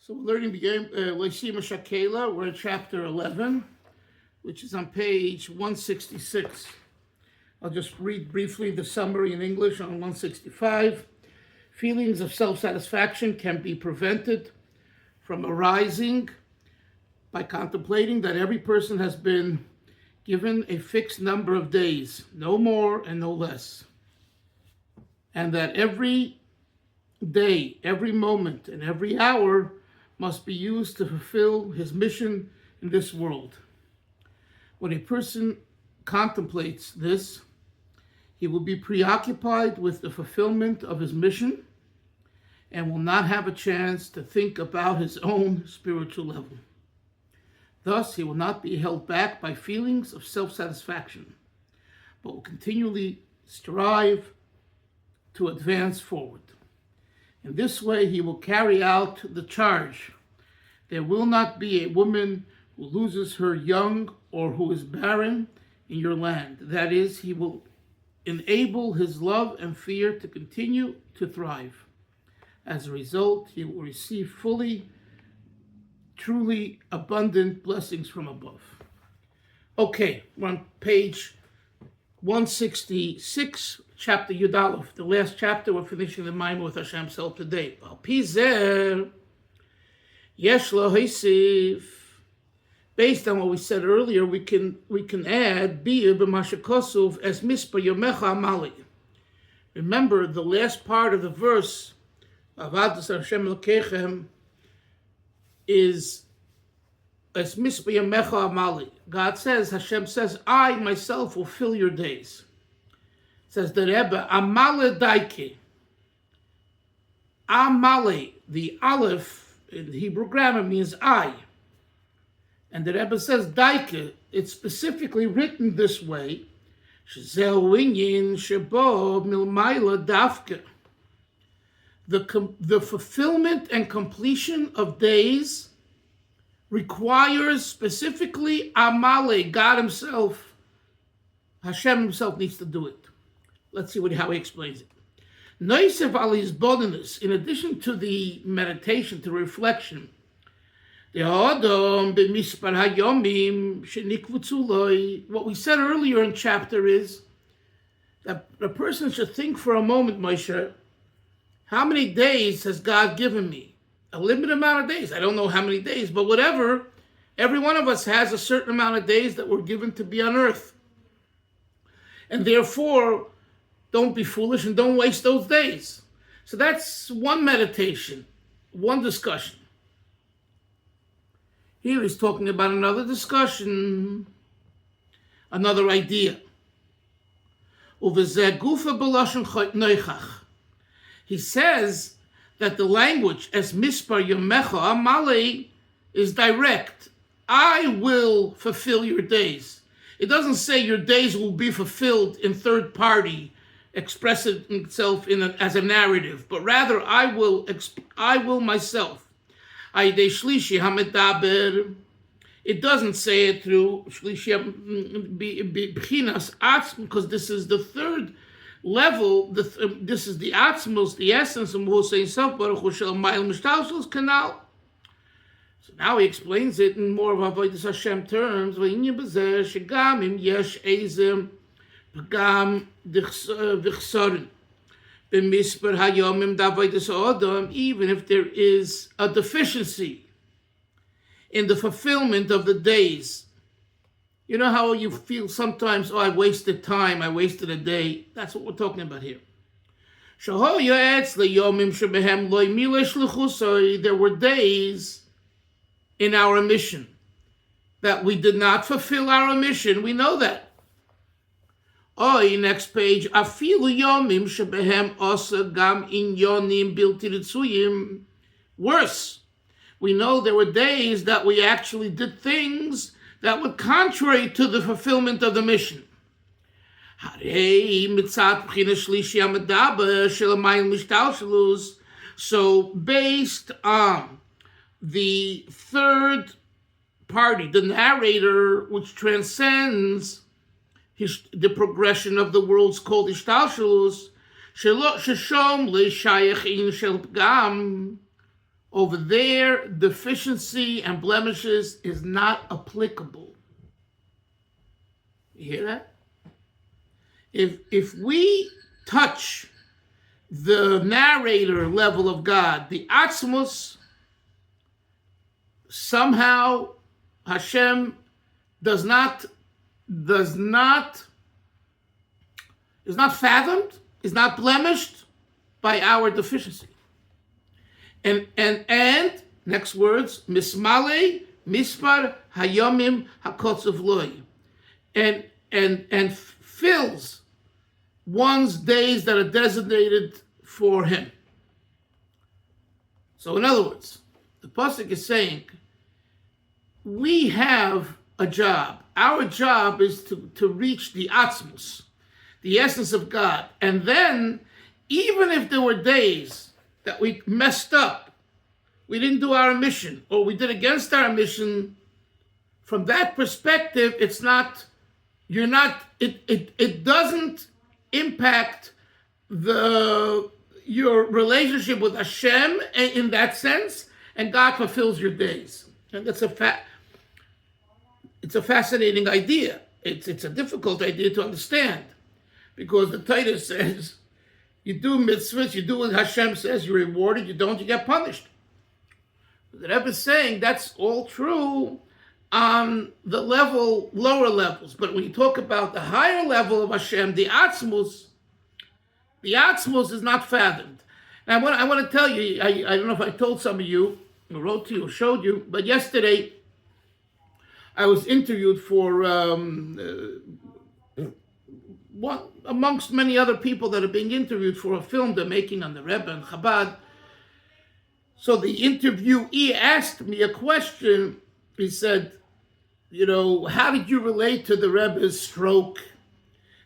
So we're learning Tiye Mishakela. We're in chapter 11, which is on page 166. I'll just read briefly the summary in English on 165. Feelings of self-satisfaction can be prevented from arising by contemplating that every person has been given a fixed number of days, no more and no less, and that every day, every moment, and every hour must be used to fulfill his mission in this world. When a person contemplates this, he will be preoccupied with the fulfillment of his mission and will not have a chance to think about his own spiritual level. Thus, he will not be held back by feelings of self-satisfaction, but will continually strive to advance forward. In this way, he will carry out the charge. There will not be a woman who loses her young or who is barren in your land. That is, he will enable his love and fear to continue to thrive. As a result, he will receive fully, truly abundant blessings from above. Okay, we're on page 166, chapter Yudalef, the last chapter. We're finishing the Maimon with Hashem's help today. Based on what we said earlier, we can add Biyah b'mashakosuf as mispa yomecha amali. Remember, the last part of the verse Avadas Hashem Elokechem is as mispa yomecha amali. God says, Hashem says, I myself will fill your days. It says the Rebbe, Amale Daike. Amale, the Aleph in Hebrew grammar means I. And the Rebbe says Daike, it's specifically written this way, Shezeh winyin shebo milmayla dafke. The fulfillment and completion of days requires specifically Amale, God himself, Hashem himself needs to do it. Let's see how he explains it. Noisef ali's bodinus, in addition to the meditation, to reflection, what we said earlier in chapter is that a person should think for a moment, Moshe, how many days has God given me? A limited amount of days. I don't know how many days, but whatever. Every one of us has a certain amount of days that we're given to be on earth. And therefore, don't be foolish and don't waste those days. So that's one meditation, one discussion. Here he's talking about another discussion, another idea. He says that the language as mispar yomecha amale is direct. I will fulfill your days. It doesn't say your days will be fulfilled in third party, expressing itself as a narrative, but rather I will myself. It doesn't say it through because this is the third level. This is the atzmos, the essence of Hussein self. Canal. So now he explains it in more of Avodas Hashem terms. Even if there is a deficiency in the fulfillment of the days. You know how you feel sometimes, I wasted time, I wasted a day. That's what we're talking about here. There were days in our mission that we did not fulfill our mission. We know that. Next page. Worse, we know there were days that we actually did things that were contrary to the fulfillment of the mission. So based on the third party, the narrator, which transcends the progression of the world's called Ishtalshalus, Sheshom le'shayach in shel pgam, Over there, deficiency and blemishes is not applicable. You hear that? If we touch the narrator level of God, the Atzmos, somehow Hashem is not fathomed, is not blemished by our deficiency. And next words, mismale mispar hayomim hakotzav loy, and fills one's days that are designated for him. So in other words, the pasuk is saying, we have a job. Our job is to reach the Atzmos, the essence of God. And then, even if there were days that we messed up, we didn't do our mission, or we did against our mission, from that perspective, it doesn't impact your relationship with Hashem in that sense, and God fulfills your days. And that's it's a fascinating idea. It's a difficult idea to understand, because the Torah says, you do mitzvahs, you do what Hashem says, you're rewarded, you don't, you get punished. The Rebbe is saying that's all true on the lower levels. But when you talk about the higher level of Hashem, the Atzmos is not fathomed. And I want to tell you, I don't know if I told some of you, or wrote to you, or showed you, but yesterday I was interviewed for one amongst many other people that are being interviewed for a film they're making on the Rebbe and Chabad. So the interviewee asked me a question. He said, how did you relate to the Rebbe's stroke?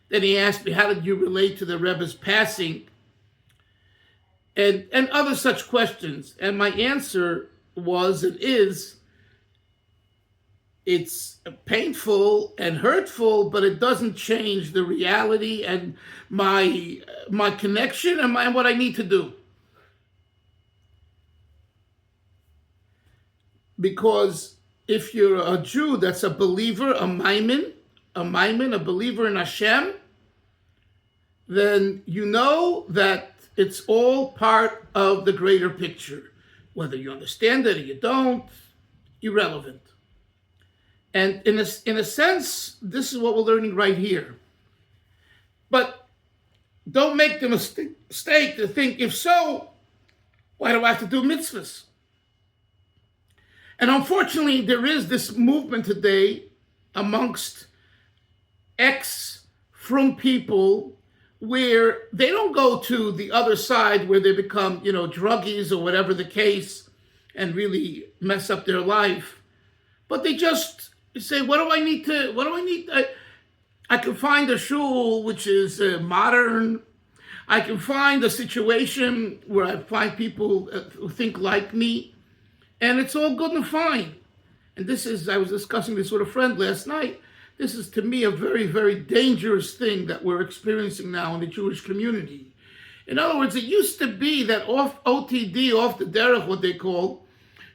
Then he asked me, how did you relate to the Rebbe's passing? And other such questions. And my answer was, it's painful and hurtful, but it doesn't change the reality and my connection and what I need to do. Because if you're a Jew that's a believer, a maimin, a believer in Hashem, then you know that it's all part of the greater picture. Whether you understand it or you don't, irrelevant. And in a sense, this is what we're learning right here. But don't make the mistake to think, if so, why do I have to do mitzvahs? And unfortunately, there is this movement today amongst ex-frum people where they don't go to the other side where they become, druggies or whatever the case and really mess up their life. But they just say, what do I need? I can find a shul which is modern. I can find a situation where I find people who think like me. And it's all good and fine. And I was discussing this with a friend last night. This is, to me, a very, very dangerous thing that we're experiencing now in the Jewish community. In other words, it used to be that off the derech, what they call,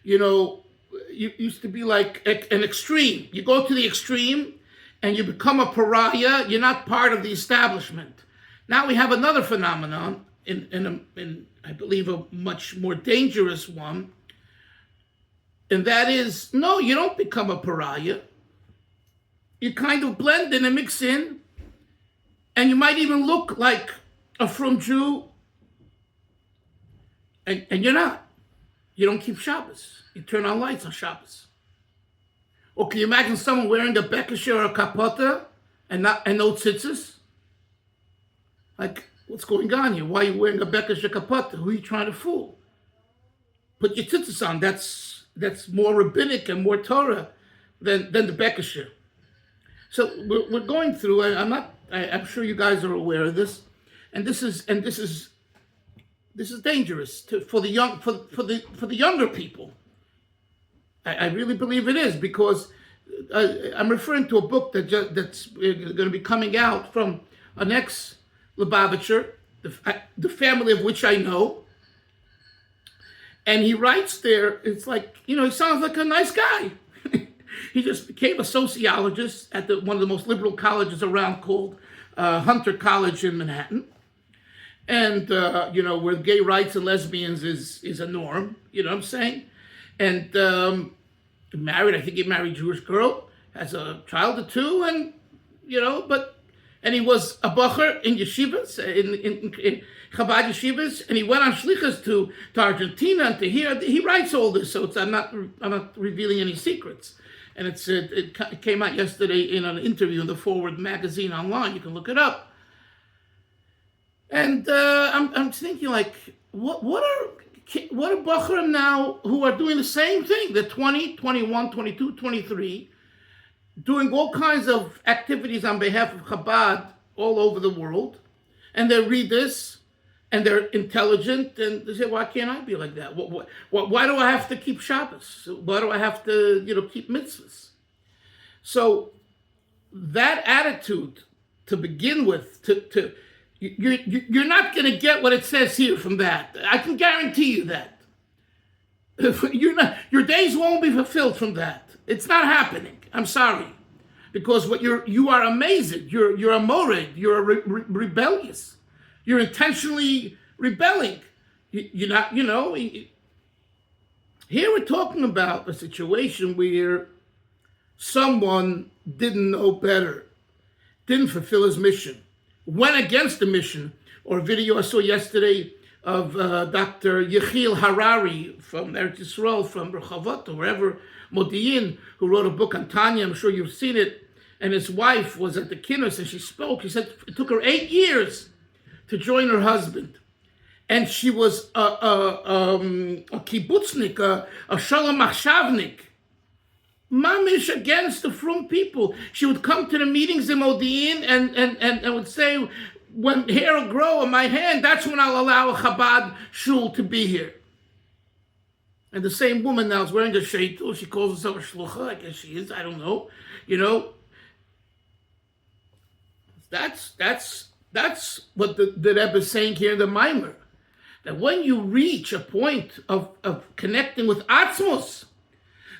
used to be like an extreme. You go to the extreme and you become a pariah. You're not part of the establishment. Now we have another phenomenon, in I believe, a much more dangerous one. And that is, no, you don't become a pariah. You kind of blend in and mix in. And you might even look like a frum Jew. And you're not. You don't keep Shabbos. You turn on lights on Shabbos. Or can you imagine someone wearing a bekesher or a kapota and no tzitzis? Like, what's going on here? Why are you wearing a bekesher kapota? Who are you trying to fool? Put your tzitzis on. That's more rabbinic and more Torah than the bekesher. So we're going through. I'm sure you guys are aware of this, and this is dangerous for the younger people. I really believe it is, because I'm referring to a book that's going to be coming out from an ex-Lubavitcher, the family of which I know. And he writes there, it's like, he sounds like a nice guy. He just became a sociologist at one of the most liberal colleges around called Hunter College in Manhattan. And, where gay rights and lesbians is a norm, you know what I'm saying? And married, I think he married a Jewish girl, has a child or two, and, and he was a bacher in yeshivas, in Chabad yeshivas, and he went on shlichus to Argentina and to here. He writes all this, so I'm not revealing any secrets. And it came out yesterday in an interview in the Forward magazine online. You can look it up. And I'm thinking, like, what are bachurim now who are doing the same thing? They're 20, 21, 22, 23, doing all kinds of activities on behalf of Chabad all over the world, and they read this, and they're intelligent, and they say, why can't I be like that? Why do I have to keep Shabbos? Why do I have to, keep mitzvahs? So that attitude, to begin with, you're not going to get what it says here from that. I can guarantee you that. Your days won't be fulfilled from that. It's not happening. I'm sorry. Because you are amazing. You're a mored. You're rebellious. You're intentionally rebelling. You're not, Here we're talking about a situation where someone didn't know better, didn't fulfill his mission, went against the mission. Or a video I saw yesterday of Dr. Yechiel Harari from Eretz Yisrael, from Rehovot, or wherever, Modi'in, who wrote a book on Tanya. I'm sure you've seen it. And his wife was at the kinnos and she spoke. He said it took her 8 years to join her husband. And she was a kibbutznik, a shalom machshavnik. Mamish against the frum people. She would come to the meetings in Modi'in and would say, when hair will grow on my hand, that's when I'll allow a Chabad shul to be here. And the same woman now is wearing a sheitel. She calls herself a shlucha. I guess she is. I don't know. That's what the Rebbe is saying here in the Maimer. That when you reach a point of connecting with Atzmos,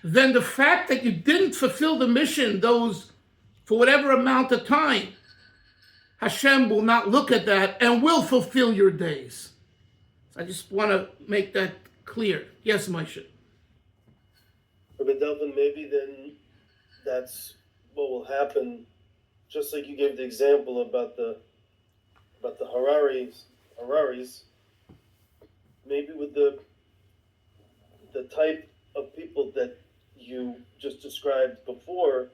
then the fact that you didn't fulfill the mission for whatever amount of time, Hashem will not look at that and will fulfill your days. So I just want to make that clear. Yes, Moshe. Rabbi Dalfin, maybe then that's what will happen. Just like you gave the example about the Hararis, maybe with the type of people that you just described before,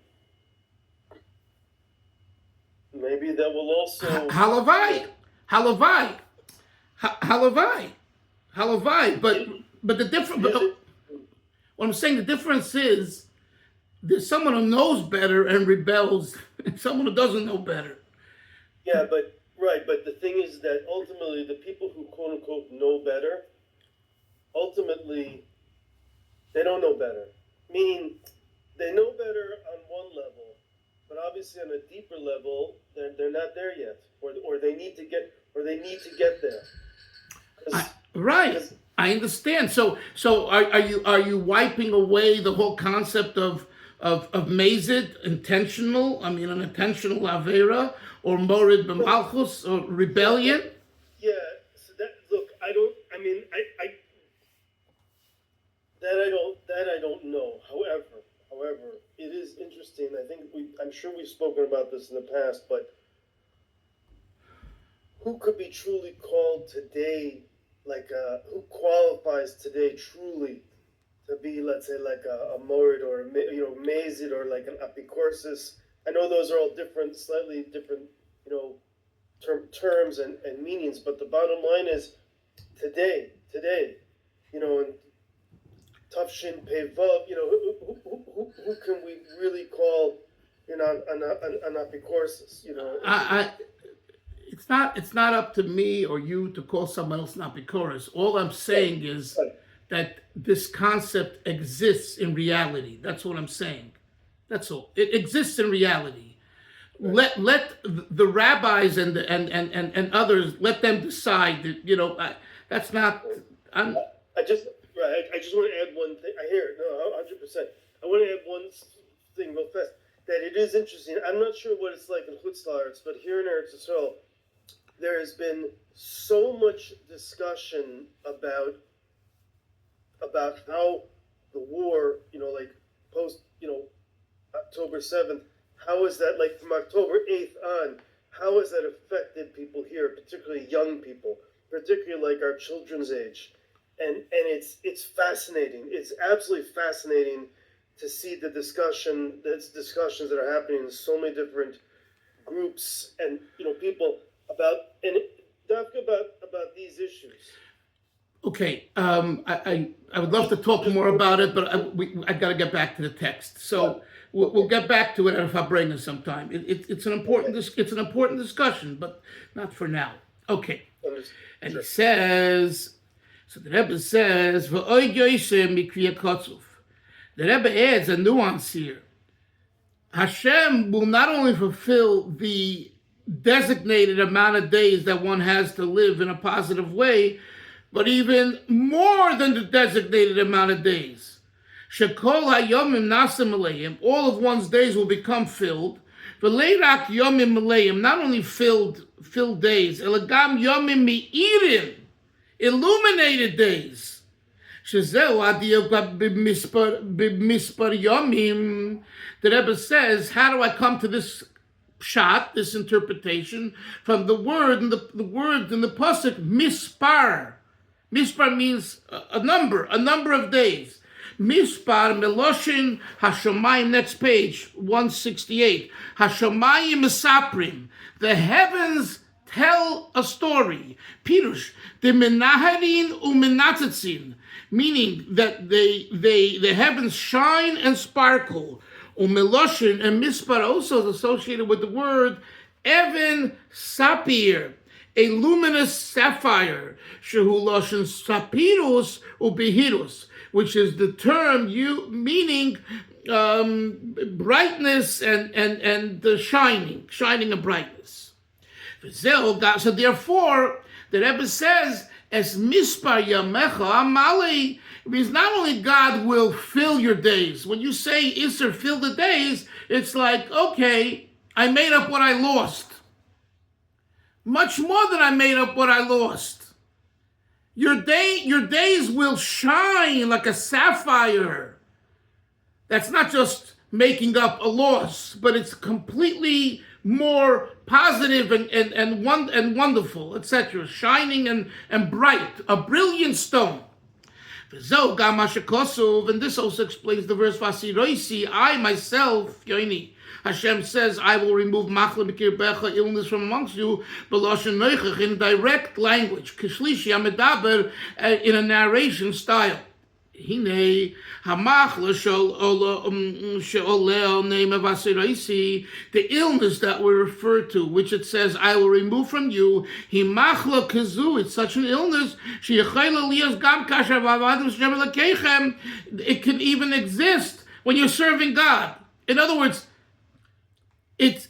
maybe that will also Halavai. But the difference. What I'm saying, the difference is there's someone who knows better and rebels, and someone who doesn't know better. Yeah, but the thing is that ultimately the people who quote unquote know better, ultimately they don't know better. Meaning they know better on one level, but obviously on a deeper level, they're not there yet, or they need to get there. Right. I understand. So are you wiping away the whole concept of mazid, intentional? I mean, an intentional avera, or morid b'malchus, or rebellion? Yeah. So that I don't know. However, it is interesting. I'm sure we've spoken about this in the past, but who could be truly called today? Who qualifies today truly to be, let's say, like a morid or a mazid or like an apikorsis? I know those are all different, slightly different, terms and meanings, but the bottom line is today, and Tafshin Pevav, who can we really call, an apikorsis? It's not up to me or you to call someone else an apikoros. All I'm saying is that this concept exists in reality. That's what I'm saying. That's all. It exists in reality. Let the rabbis and others, let them decide that, that's not. right. I just want to add one thing. I hear it. No, 100%. I want to add one thing real fast. That it is interesting. I'm not sure what it's like in Chutz La'aretz, but here in Eretz Yisrael, there has been so much discussion about how the war, like post, October 7th, how is that, like from October 8th on, how has that affected people here, particularly young people, particularly like our children's age? And it's fascinating. It's absolutely fascinating to see the discussions that are happening in so many different groups and people about these issues. Okay, I would love to talk more about it, but I got to get back to the text. So we'll get back to it at Fabrenga sometime. It's an important discussion, but not for now. Okay, and he says, so the Rebbe says, the Rebbe adds a nuance here. Hashem will not only fulfill the designated amount of days that one has to live in a positive way, but even more than the designated amount of days. Shekol hayomim nasim aleim, all of one's days will become filled. V'leirak yomim aleim, not only filled days, elagam yomim mi'irin, illuminated days. Shezeu adiyah b'mispar yomim. The Rebbe says, how do I come to this pshat, this interpretation, from the word and the word in the pasuk mispar. Mispar means a number of days. Mispar meloshin hashamayim. Next page, 168. Hashamayim mesaprim. The heavens tell a story. Pirush the menaharin umenatzatzin, meaning that the heavens shine and sparkle. Umeloshin, and mispar also is associated with the word even sapir, a luminous sapphire, shehu loshin sapirus ubihirus, which is the term meaning brightness and the shining of brightness. So therefore, the Rebbe says, as mispar yamecha amali, it means not only God will fill your days. When you say Isser, fill the days, it's like, okay, I made up what I lost. Much more than I made up what I lost. Your days will shine like a sapphire. That's not just making up a loss, but it's completely more positive and wonderful, etc. Shining and bright, a brilliant stone. And this also explains the verse Vasiroisi, I myself, Yoini. Hashem says, I will remove machla b'kirbecha, illness from amongst you, b'loshen noichach, in direct language, kishlishi amedaber, in a narration style. Hine hamachla she'oleo name of Vasiroisi, the illness that we refer to, which it says, I will remove from you, himachla kazu, it's such an illness, she'yachayla liyas gam kasher v'avadim shem elokechem, it can even exist when you're serving God. In other words, it's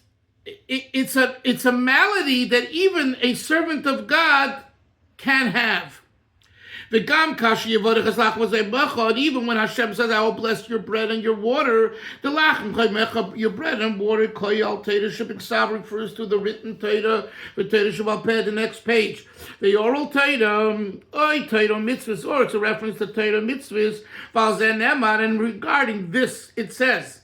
a malady that even a servant of God can have. The gam kashi yevorech eslach v'zeibecha, and even when Hashem says, I will bless your bread and your water, the lachem chaymecha, your bread and water, koyal Torah shebiksav, refers to the written Torah, the Torah sheval peh, the next page. The oral Torah, oy Torah mitzvahs, or it's a reference to Torah mitzvahs, val zeh nemar, and regarding this, it says,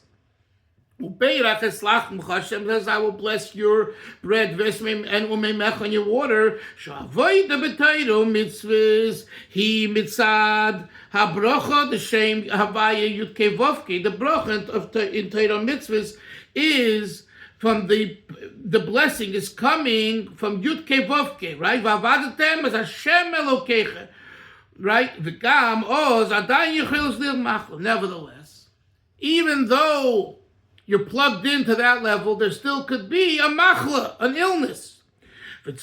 Hashem says, I will bless your bread and your water. He mitzad habrocha, the shem havaya yutke vovke. The brocha in Torah mitzvahs is from the blessing is coming from yutke vovke, right? Vavadatem as Hashem elokecha, right? V'gam oz adan yichilus lil machla. Nevertheless, even though you're plugged into that level, there still could be a machla, an illness. And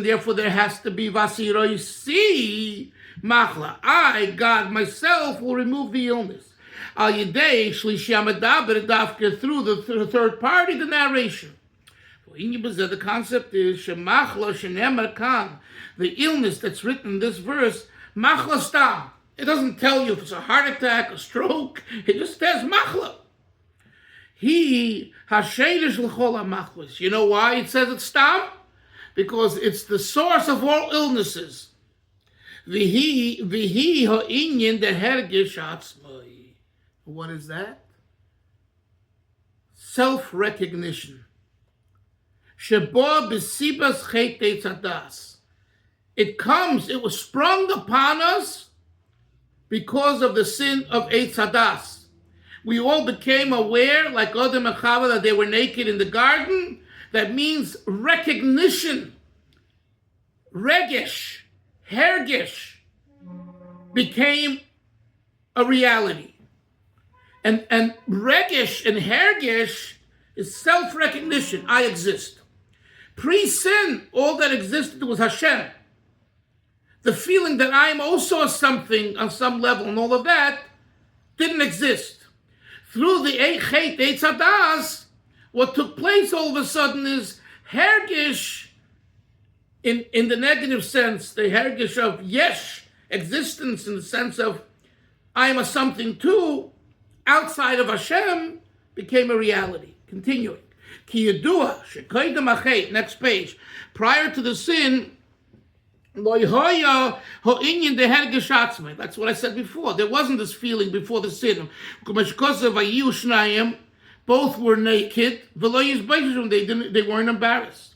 therefore there has to be vasiroisi machla. I, God, myself, will remove the illness. Al yedei shlishi amadaber dafka, through the third party, the narration. The concept is shemachla shenemar kan, the illness that's written in this verse, machla stam. It doesn't tell you if it's a heart attack, a stroke. It just says machla. He hashedish l'chol hamachlos. You know why it says it's stam? Because it's the source of all illnesses. Vihi ha'inyan dehergish atzmai. What is that? Self-recognition. Sheba b'sibas chet eitzadas. It was sprung upon us because of the sin of eitzadas. We all became aware, like Adam and Chava, that they were naked in the garden. That means recognition. Regish, hergish, became a reality. And regish and hergish is self-recognition. I exist. Pre-sin, all that existed was Hashem. The feeling that I am also something on some level and all of that didn't exist. Through the Chet Eitzadas, what took place all of a sudden is hergish, in the negative sense, the hergish of yesh, existence in the sense of I am a something too, outside of Hashem, became a reality. Continuing. Ki yedua, shekoydem achet, next page. Prior to the sin, lo hoya ho'inyan dehergish atzmai. That's what I said before. There wasn't this feeling before the sin. Both were naked. They weren't embarrassed.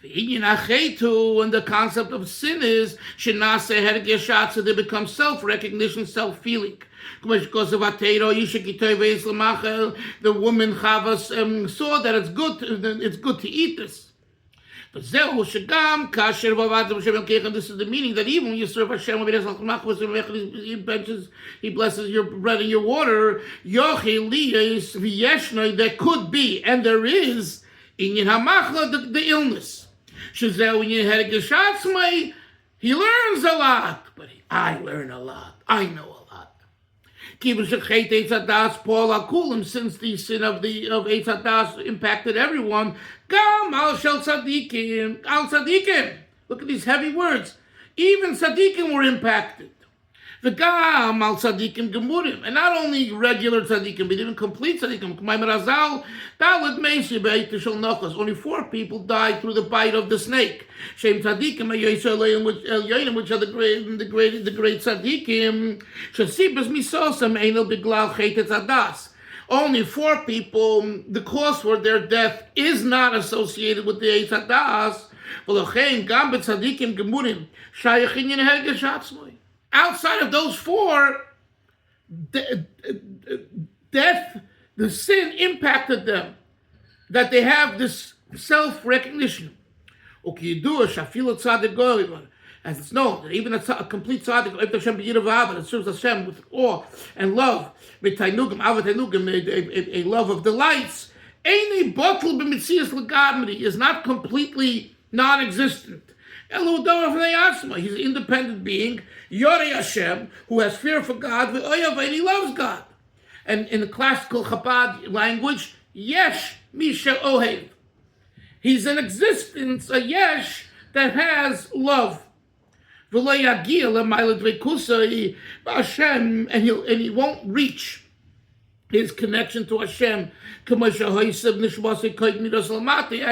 And the concept of sin is so they become self-recognition, self-feeling. The woman Chava saw that it's good to eat this. And this is the meaning that even when you serve Hashem, He blesses your bread and your water. There could be, and there is, the illness. He learns a lot, but I learn a lot. I know a lot. Since the sin of Eitzadas impacted everyone, look at these heavy words. Even tzaddikim were impacted. The gam al tzaddikim gemurim, and not only regular tzaddikim, but even complete tzaddikim. Only 4 people died through the bite of the snake. Shem tzaddikim, which are the great tzaddikim. Shesibas misosam einel biglal chet etzadas. Only 4 people, the cause for their death is not associated with the eitzadas. Outside of those 4, death, the sin impacted them, that they have this self-recognition. As it's known, that even a complete tzaddik, that serves Hashem with awe and love, a love of delights, is not completely non-existent. He's an independent being, Yorei Hashem, who has fear for God, and he loves God. And in the classical Chabad language, Yesh Misha Ohev. He's an existence, a Yesh, that has love. Hashem, and he won't reach his connection to Hashem as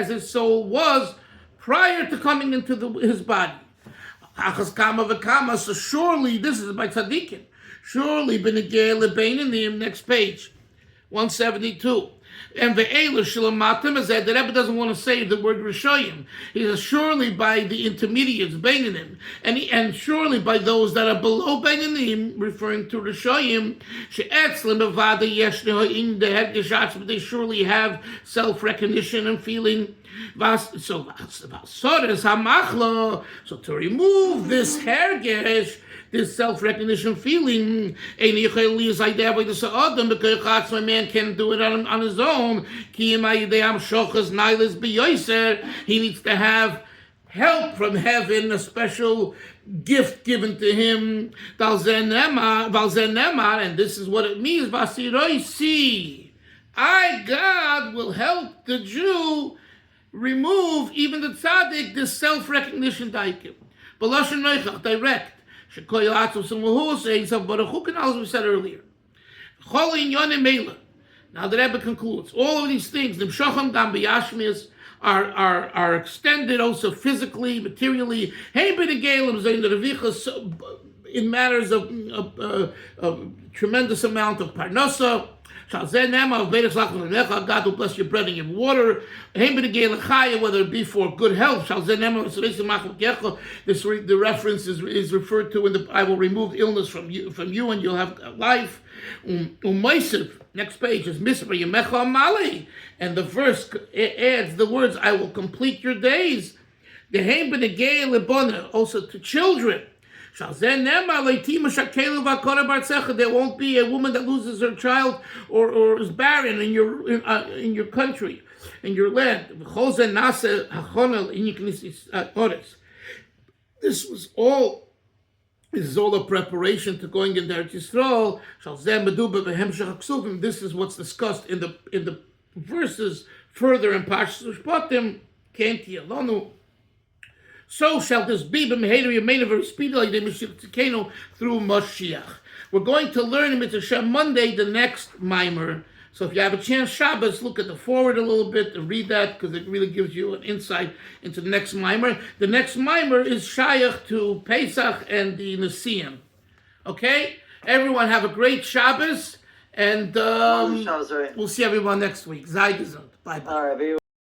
his soul was prior to coming into his body. So surely, this is by tzaddikim. Surely, next page, 172. And the Rebbe doesn't want to say the word Rishoyim. He says, surely by the intermediates, Beinanim, and surely by those that are below Beinanim, referring to Rishoyim, they surely have self-recognition and feeling. So to remove this hergesh, this self-recognition feeling, a man can't do it on his own. He needs to have help from heaven, a special gift given to him. And this is what it means. I, God, will help the Jew remove, even the tzaddik, this self-recognition daikim. Direct. saying some Baruch Hu Kanal, as we said earlier. Now the Rebbe concludes, all of these things, the Nimshacham Gam B'Yashmias, are extended also physically, materially. In matters of tremendous amount of parnasa. God will bless your bread and your water. Whether it be for good health. The reference is referred to in the I will remove illness from you and you'll have life. Next page is Misra Yemecha Mali. And the verse adds the words, I will complete your days. Also to children. There won't be a woman that loses her child or is barren in your country, in your land. This is all a preparation to going into Eretz Yisrael. This is what's discussed in the verses further in Parshas Mishpatim. So shall this be very speedily through Mashiach. We're going to learn in Mitzvah Monday the next mimer. So if you have a chance, Shabbos, look at the forward a little bit and read that because it really gives you an insight into the next mimer. The next mimer is Shayach to Pesach and the Nesiim. Okay? Everyone have a great Shabbos and we'll see everyone next week. Sei gesund. Bye-bye.